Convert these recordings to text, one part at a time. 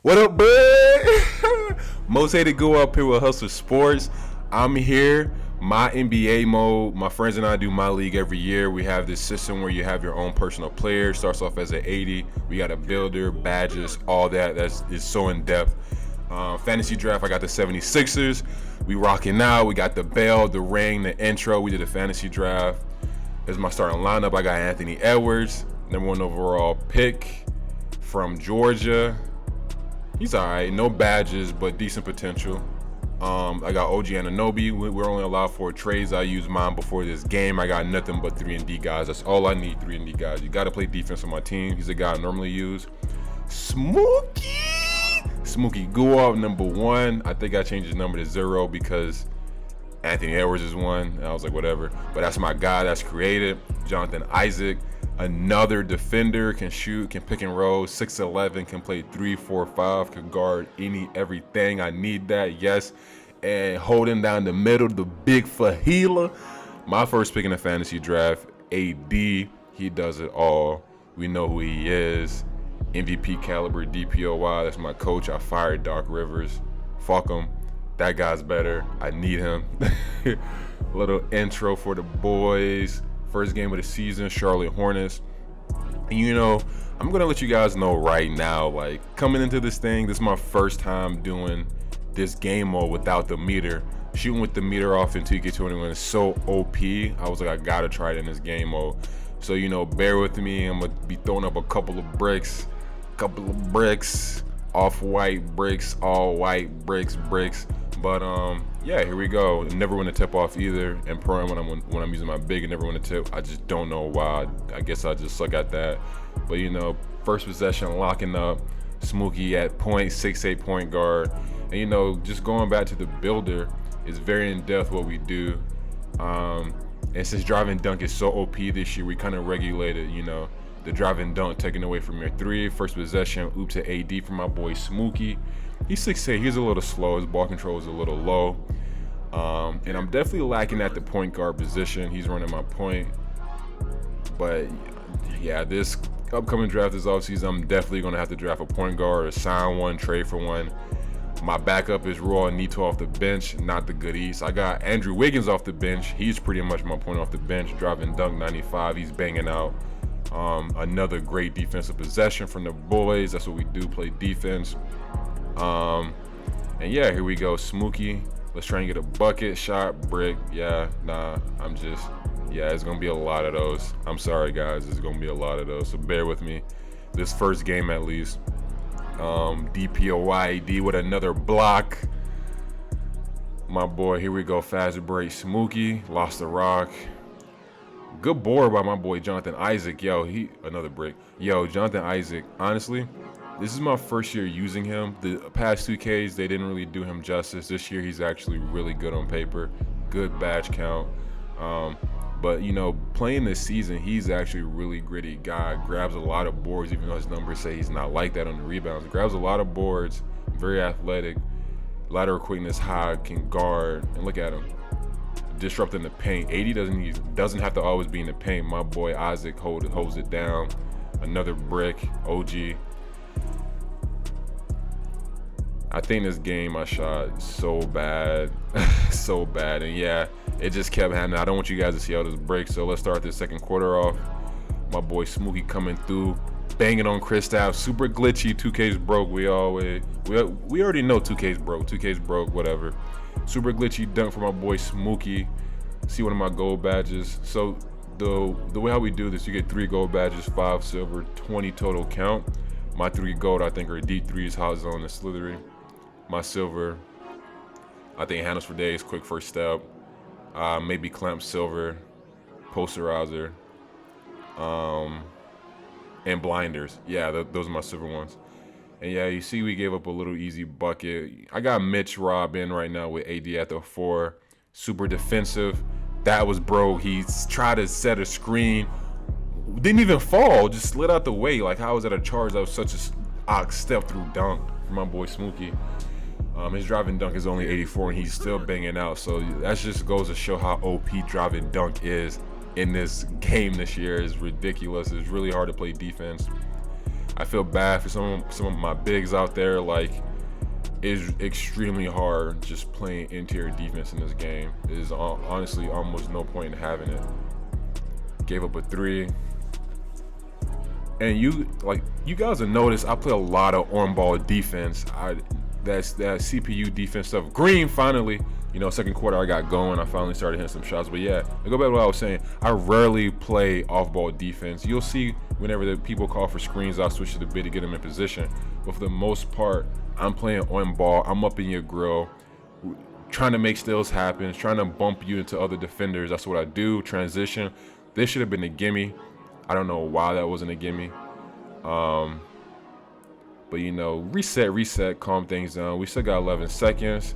What up, bud? Most hated go up here with Hustle Sports. I'm here, my NBA mode. My friends and I do my league every year. We have this system where you have your own personal player. Starts off as an 80. We got a builder, badges, all that. Is so in depth. Fantasy draft, I got the 76ers. We rocking out. We got the bell, the ring, the intro. We did a fantasy draft. This is my starting lineup. I got Anthony Edwards, #1 overall pick from Georgia. He's all right, no badges, but decent potential. I got OG Anunoby. We're only allowed 4 trades. I used mine before this game. I got nothing but 3-and-D guys. That's all I need, 3-and-D guys. You got to play defense on my team. He's a guy I normally use. Smooki go off #1. I think I changed his number to 0 because Anthony Edwards is 1. And I was like, whatever. But that's my guy. That's creative. Jonathan Isaac. Another defender, can shoot, can pick and roll, 6'11", can play 3, 4, 5, can guard everything. I need that, yes. And holding down the middle, the big fajila. My first pick in the fantasy draft, AD. He does it all. We know who he is. MVP caliber, DPOY. That's my coach. I fired Doc Rivers. Fuck him. That guy's better. I need him. Little intro for the boys. First game of the season, Charlotte Hornets. And I'm gonna let you guys know right now, like coming into this thing, this is my first time doing this game mode without the meter. Shooting with the meter off in 2K21 is so OP. I was like, I gotta try it in this game mode. So bear with me. I'm gonna be throwing up a couple of bricks, off-white bricks, all white bricks. But yeah, here we go. Never want to tip off either. And prime when I'm using my big, and never want to tip. I just don't know why. I guess I just suck at that. But first possession, locking up. Smooki at point, 6'8" point guard. And just going back to the builder, is very in depth what we do. And since drive and dunk is so OP this year, we kind of regulated, the drive and dunk taken away from your 3. First possession, oop to AD from my boy Smooki. He's 6'8", he's a little slow, his ball control is a little low. And I'm definitely lacking at the point guard position. He's running my point. But yeah, this upcoming draft this offseason, I'm definitely gonna have to draft a point guard or sign one, trade for one. My backup is Raw and Nito off the bench, not the goodies. I got Andrew Wiggins off the bench. He's pretty much my point off the bench, driving dunk 95. He's banging out. Another great defensive possession from the boys. That's what we do, play defense. And yeah, here we go, Smooki. Let's try and get a bucket, shot, brick. Yeah, it's gonna be a lot of those. I'm sorry guys, it's gonna be a lot of those, so bear with me. This first game at least. DPOYD with another block. My boy, here we go, fast break, Smooki, lost the rock. Good board by my boy Jonathan Isaac. Another brick. Jonathan Isaac, honestly, this is my first year using him. The past 2Ks, they didn't really do him justice. This year, he's actually really good on paper. Good badge count. But playing this season, he's actually a really gritty guy. Grabs a lot of boards, even though his numbers say he's not like that on the rebounds. Grabs a lot of boards, very athletic, lateral quickness high, can guard. And look at him, disrupting the paint. 80 doesn't have to always be in the paint. My boy Isaac holds it down. Another brick, OG. I think this game I shot so bad, so bad, and yeah, it just kept happening. I don't want you guys to see all this break, so let's start this second quarter off. My boy Smooki coming through, banging on Kristaps, super glitchy. 2K's broke. We already know 2K's broke. 2K's broke, whatever. Super glitchy dunk for my boy Smooki. See one of my gold badges. So the way how we do this, you get 3 gold badges, 5 silver, 20 total count. My 3 gold, I think, are deep threes, hot zone, and slithery. My silver, I think, handles for days, quick first step, maybe clamp silver, posterizer, and blinders. Yeah, those are my silver ones. And yeah, you see we gave up a little easy bucket. I got Mitch Rob in right now with AD at the 4. Super defensive. That was broke. He tried to set a screen. Didn't even fall, just slid out the way. Like, how was that a charge? That was such a step through dunk for my boy Smooki. His driving dunk is only 84 and he's still banging out. So that just goes to show how OP driving dunk is in this game this year. It's ridiculous. It's really hard to play defense. I feel bad for some of my bigs out there. Like, it's extremely hard just playing interior defense in this game. It is honestly almost no point in having it. Gave up a 3. And you guys have noticed I play a lot of on-ball defense. That's that CPU defense stuff. Green finally, second quarter I got going. I finally started hitting some shots. But yeah, I go back to what I was saying. I rarely play off-ball defense. You'll see whenever the people call for screens, I'll switch to the bid to get them in position. But for the most part, I'm playing on-ball. I'm up in your grill, trying to make steals happen, trying to bump you into other defenders. That's what I do. Transition. This should have been a gimme. I don't know why that wasn't a gimme. But reset, calm things down. We still got 11 seconds.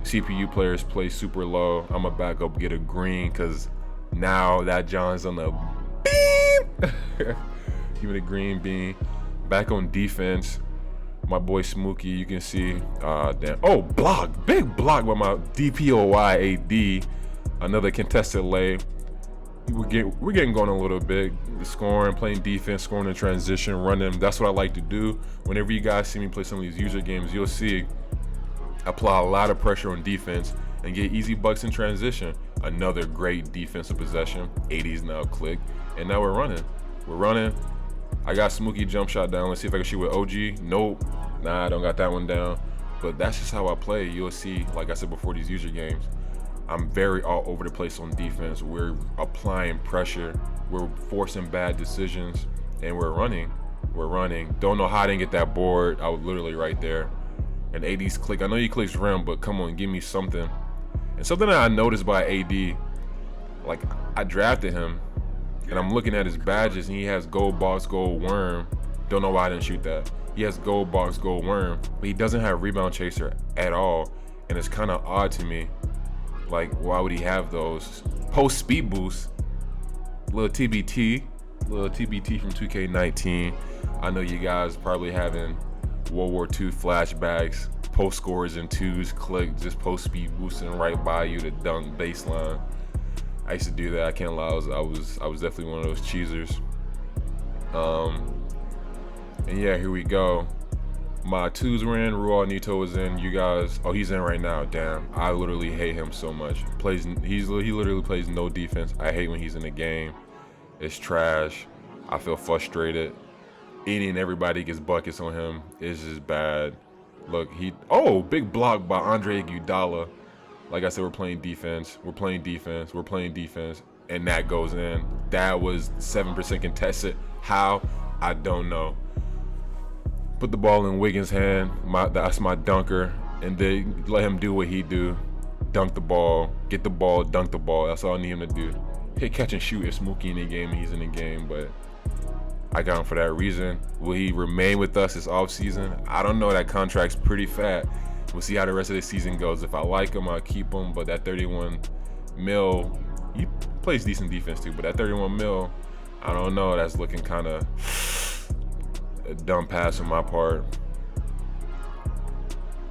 CPU players play super low. I'm gonna back up, get a green, because now that John's on the beam. Give it a green bean. Back on defense. My boy Smooki, you can see. Damn. Oh, block. Big block by my DPOY AD. Another contested lay. We're getting going a little bit. Scoring, playing defense, scoring in transition, running. That's what I like to do. Whenever you guys see me play some of these user games, you'll see I apply a lot of pressure on defense and get easy bucks in transition. Another great defensive possession. 80s now click. And now we're running. I got Smooki jump shot down. Let's see if I can shoot with OG. Nope. Nah, I don't got that one down. But that's just how I play. You'll see, like I said before, these user games, I'm very all over the place on defense. We're applying pressure. We're forcing bad decisions. And we're running. Don't know how I didn't get that board. I was literally right there. And AD's click. I know he clicks rim, but come on, give me something. And something that I noticed by AD, like I drafted him, and I'm looking at his badges, and he has gold box, gold worm. Don't know why I didn't shoot that. He has gold box, gold worm, but he doesn't have rebound chaser at all. And it's kind of odd to me. Like, why would he have those? Post speed boost, little TBT from 2K19. I know you guys probably having World War II flashbacks. Post scores and twos, click, just post speed boosting right by you to dunk baseline. I used to do that. I can't lie. I was definitely one of those cheesers. And yeah, here we go. My twos were in. Rual Nito was in. You guys, oh, he's in right now. Damn, I literally hate him so much. He literally plays no defense. I hate when he's in the game. It's trash. I feel frustrated. Any and everybody gets buckets on him. It's just bad. Look, big block by Andre Iguodala. Like I said, we're playing defense, and that goes in. That was 7% contested. How? I don't know. Put the ball in Wiggins' hand. That's my dunker, and then let him do what he do. Dunk the ball, get the ball, dunk the ball. That's all I need him to do. Hit, catch, and shoot if Smooki in the game, he's in the game, but I got him for that reason. Will he remain with us this offseason? I don't know. That contract's pretty fat. We'll see how the rest of the season goes. If I like him, I'll keep him. But that 31 mil, he plays decent defense too. But that 31 mil, I don't know. That's looking kind of a dumb pass on my part.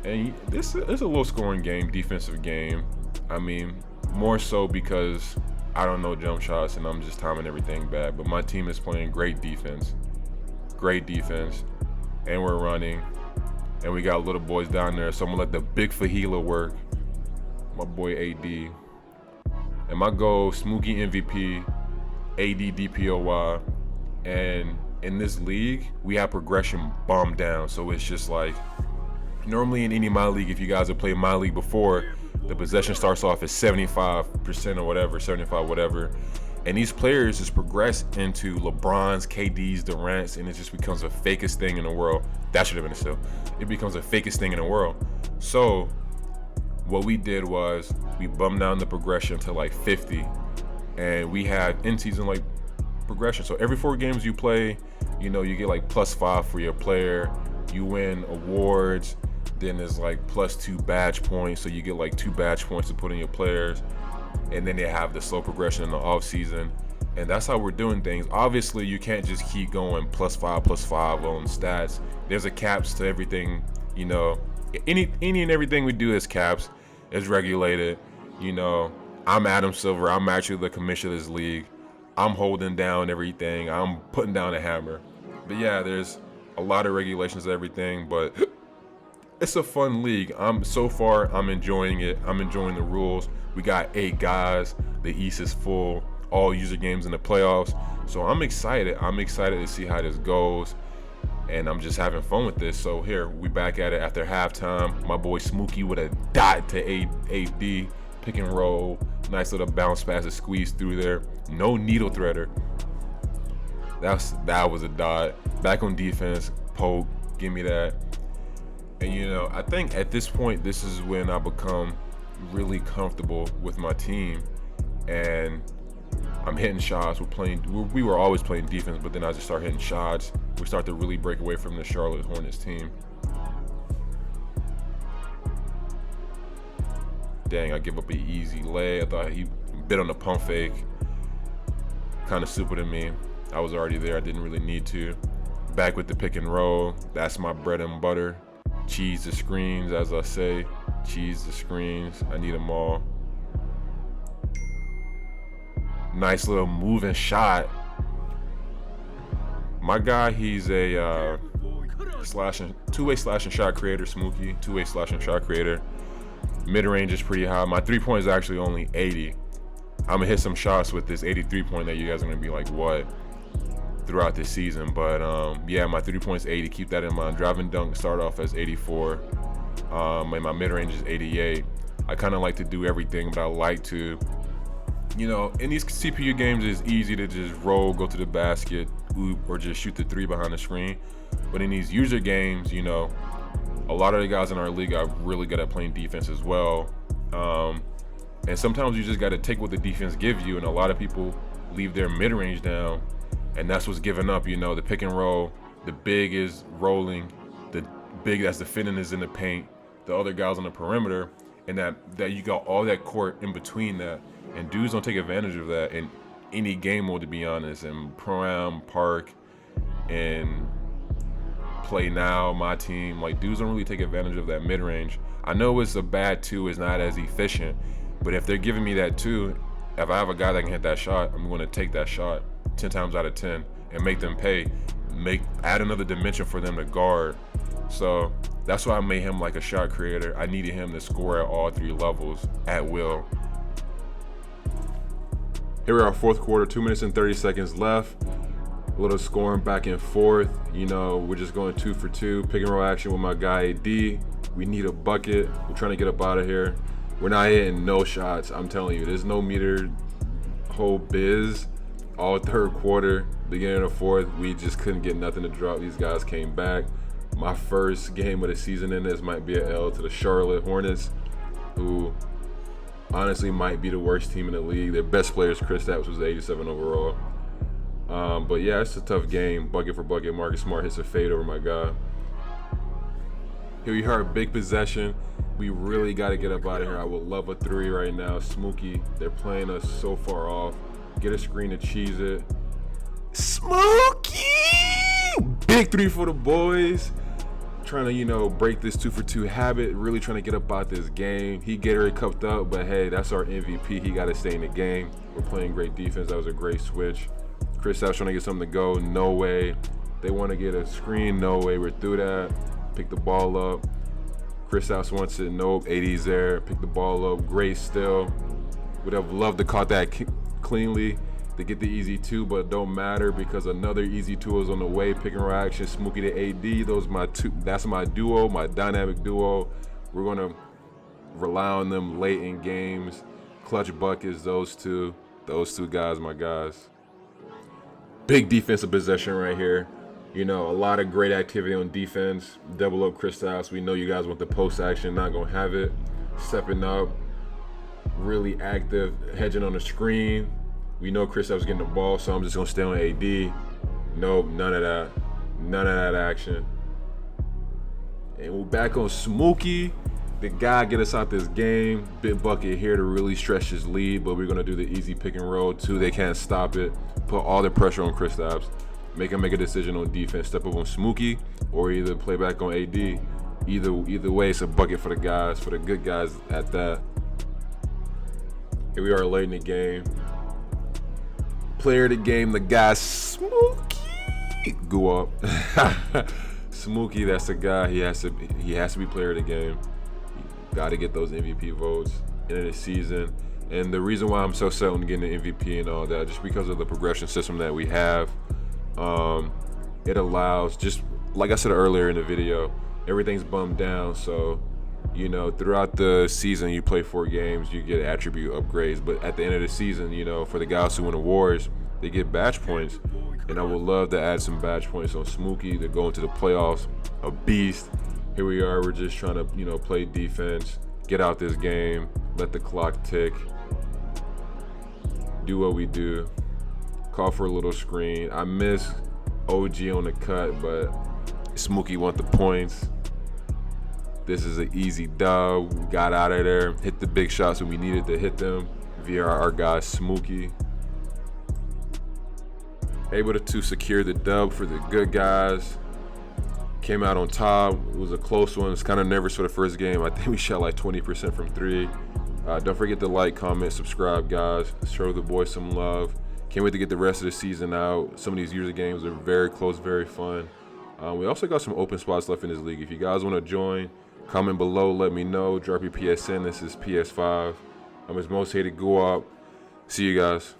And this is a low scoring game, defensive game. I mean, more so because I don't know jump shots and I'm just timing everything bad. But my team is playing great defense, and we're running. And we got little boys down there, so I'm gonna let the big Fahila work. My boy AD. And my goal, Smooki MVP, AD DPOY. And in this league, we have progression bombed down. So it's just like, normally in any Myleague, if you guys have played Myleague before, the possession starts off at 75% or whatever, 75 whatever. And these players just progress into LeBrons, KDs, Durant's, and it just becomes the fakest thing in the world. That should have been a steal. It becomes the fakest thing in the world. So what we did was we bumped down the progression to like 50, and we had in-season like progression. So every 4 games you play, you get like +5 for your player. You win awards. Then there's like +2 badge points. So you get like 2 badge points to put in your players. And then they have the slow progression in the off season, and that's how we're doing things. Obviously, you can't just keep going +5 on stats. There's a caps to everything. Any and everything we do is caps, is regulated. I'm Adam Silver. I'm actually the commissioner of this league. I'm holding down everything. I'm putting down a hammer. But yeah, there's a lot of regulations and everything, but it's a fun league. I'm enjoying it. I'm enjoying the rules. We got 8 guys. The East is full. All user games in the playoffs. So I'm excited. I'm excited to see how this goes. And I'm just having fun with this. So here, we back at it after halftime. My boy Smooki with a dot to AD. Pick and roll. Nice little bounce pass to squeeze through there. No needle threader. That was a dot. Back on defense. Poke. Give me that. And I think at this point, this is when I become really comfortable with my team, and I'm hitting shots. We were always playing defense, but then I just start hitting shots. We start to really break away from the Charlotte Hornets team. Dang, I give up an easy lay. I thought he bit on the pump fake. Kind of stupid of me. I was already there. I didn't really need to. Back with the pick and roll. That's my bread and butter. Cheese the screens, as I say. Cheese the screens. I need them all. Nice little moving shot. My guy, he's a two-way slashing shot creator, Smooki. Two-way slashing shot creator. Mid-range is pretty high. My three-point is actually only 80. I'm going to hit some shots with this 83 point that you guys are going to be like, what? Throughout this season. But yeah, my 3 points 80. Keep that in mind. Drive and dunk start off as 84. And my mid-range is 88. I kind of like to do everything, but I like to, in these CPU games, it's easy to just roll, go to the basket, or just shoot the 3 behind the screen. But in these user games, a lot of the guys in our league are really good at playing defense as well. And sometimes you just got to take what the defense gives you, and a lot of people leave their mid-range down, and that's what's given up. The pick and roll, the big is rolling, the big that's defending is in the paint, the other guys on the perimeter, and that you got all that court in between that, and dudes don't take advantage of that in any game mode, to be honest. And Pro-Am, Park, and Play Now, my team, like, dudes don't really take advantage of that mid-range. I know it's a bad 2, it's not as efficient, but if they're giving me that 2, if I have a guy that can hit that shot, I'm going to take that shot 10 times out of 10 and make them pay. Add another dimension for them to guard. So that's why I made him like a shot creator. I needed him to score at all 3 levels at will. Here we are, fourth quarter, 2 minutes and 30 seconds left. A little scoring back and forth. We're just going 2 for 2. Pick and roll action with my guy AD. We need a bucket. We're trying to get up out of here. We're not hitting no shots. I'm telling you, there's no meter whole biz. All third quarter, beginning of fourth, we just couldn't get nothing to drop. These guys came back. My first game of the season in this might be an L to the Charlotte Hornets, who honestly might be the worst team in the league. Their best player is Kristaps, was 87 overall. But yeah, it's a tough game. Bucket for bucket. Marcus Smart hits a fade over my guy. Here we are, big possession. We really got to get up out of here. I would love a 3 right now. Smooki, they're playing us so far off. Get a screen to cheese it. Smooki! Big 3 for the boys. Trying to, break this 2 for 2 habit. Really trying to get up out this game. He Gatorade cupped up, but hey, that's our MVP. He got to stay in the game. We're playing great defense. That was a great switch. Kristaps trying to get something to go. No way. They want to get a screen. No way. We're through that. Pick the ball up. Kristaps wants it. Nope. 80's there. Pick the ball up. Great steal. Would have loved to caught that cleanly to get the easy 2, but don't matter because another easy 2 is on the way. Pick and roll action. Smooki to AD. Those my 2. That's my duo. My dynamic duo. We're gonna rely on them late in games. Clutch buckets. Those two guys, my guys. Big defensive possession right here. A lot of great activity on defense. Double up Kristaps. We know you guys want the post action. Not going to have it. Stepping up. Really active. Hedging on the screen. We know Kristaps getting the ball, so I'm just going to stay on AD. Nope, none of that. None of that action. And we're back on Smooki. The guy get us out this game. Big bucket here to really stretch his lead, but we're going to do the easy pick and roll too. They can't stop it. Put all the pressure on Kristaps. Make him make a decision on defense. Step up on Smooki or either play back on AD. Either way, it's a bucket for the guys, for the good guys at that. Here we are late in the game. Player of the game, the guy Smooki. Go up. Smooki, that's the guy. He has to be player of the game. Got to get those MVP votes end of the season. And the reason why I'm so set on getting the MVP and all that, just because of the progression system that we have, it allows, just like I said earlier in the video, everything's bumped down. So, you know, throughout the season, you play 4 games, you get attribute upgrades. But at the end of the season, you know, for the guys who win awards, they get badge points. And I would love to add some badge points on Smooki to go into the playoffs, a beast. Here we are, we're just trying to, you know, play defense, get out this game, let the clock tick, do what we do, call for a little screen. I miss OG on the cut, but Smooki want the points. This is an easy dub. We got out of there, hit the big shots when we needed to hit them via our guy Smooki. Able to secure the dub for the good guys. Came out on top. It was a close one. It's kind of nervous for the first game. I think we shot like 20% from 3. Don't forget to like, comment, subscribe, guys. Show the boys some love. Can't wait to get the rest of the season out. Some of these years of games are very close, very fun. We also got some open spots left in this league. If you guys want to join, comment below, let me know. Drop your PSN. This is PS5. It's Most Hated Go Up. See you guys.